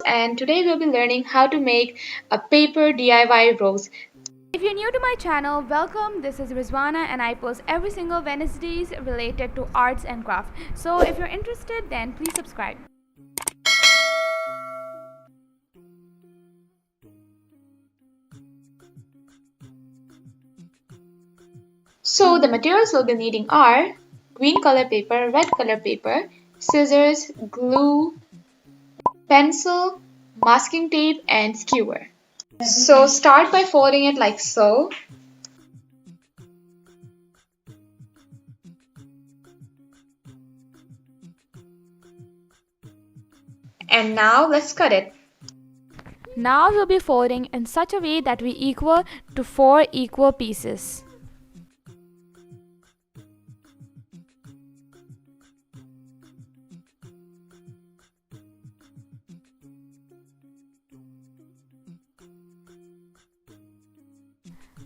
And today we'll be learning how to make a paper DIY rose. If you're new to my channel, welcome. This is Rizwana and I post every single Wednesdays related to arts and craft. So if you're interested, then please subscribe. So the materials we'll be needing are green color paper, red color paper, scissors, glue, pencil, masking tape and skewer. So start by folding it like so. And now let's cut it. Now we'll be folding in such a way that we equal to 4 equal pieces.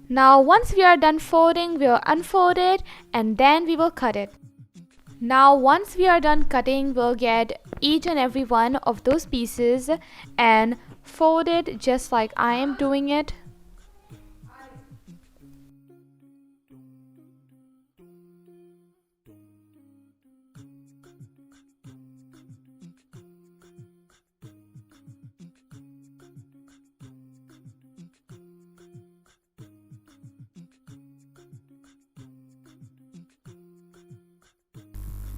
Now once we are done folding, we'll unfold it and then we will cut it. Now once we are done cutting, we'll get each and every one of those pieces and fold it just like I am doing it.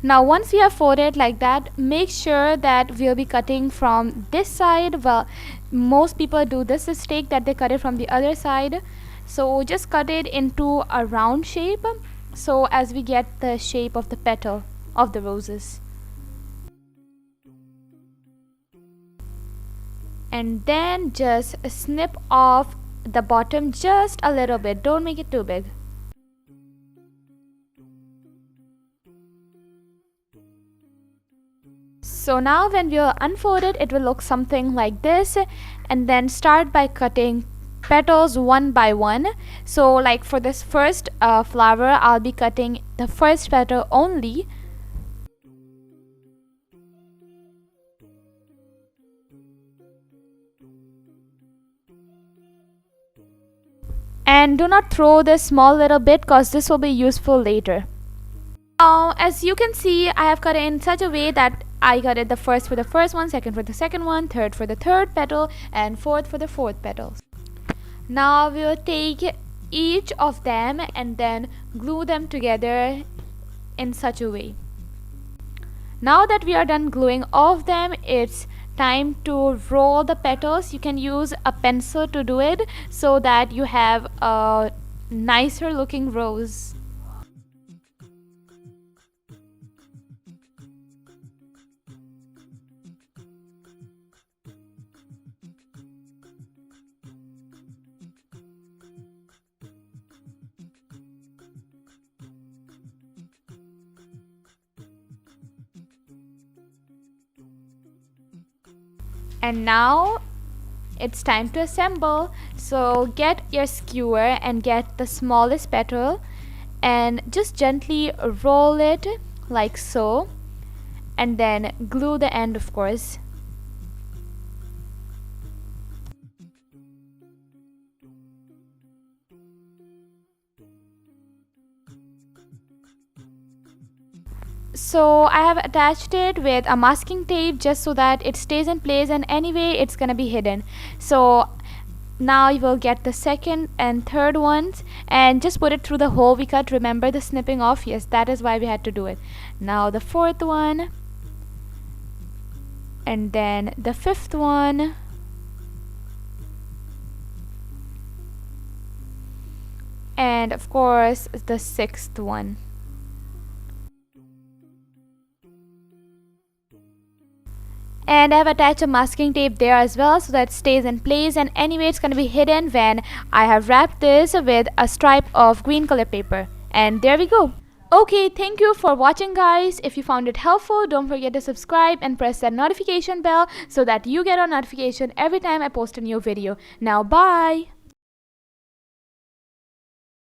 Now once we have folded like that, make sure that we'll be cutting from this side. Well, most people do this mistake that they cut it from the other side. So just cut it into a round shape so as we get the shape of the petal of the roses. And then just snip off the bottom just a little bit, don't make it too big. So now when we unfold it, it will look something like this, and then start by cutting petals one by one. So like for this first flower, I'll be cutting the first petal only. And do not throw this small little bit because this will be useful later. Now as you can see, I have cut it in such a way that I cut it the first for the first one, second for the second one, third for the third petal and fourth for the fourth petal. Now we will take each of them and then glue them together in such a way. Now that we are done gluing all of them, it's time to roll the petals. You can use a pencil to do it so that you have a nicer looking rose. And now it's time to assemble. So get your skewer and get the smallest petal and just gently roll it like so, and then glue the end, of course. So I have attached it with a masking tape just so that it stays in place, and anyway it's gonna be hidden. So now you will get the second and third ones and just put it through the hole we cut. Remember the snipping off? Yes, that is why we had to do it. Now the fourth one, and then the fifth one, and of course the sixth one. And I have attached a masking tape there as well so that it stays in place, and anyway it's going to be hidden when I have wrapped this with a stripe of green color paper. And there we go. Okay, thank you for watching guys. If you found it helpful, don't forget to subscribe and press that notification bell so that you get a notification every time I post a new video. Now bye.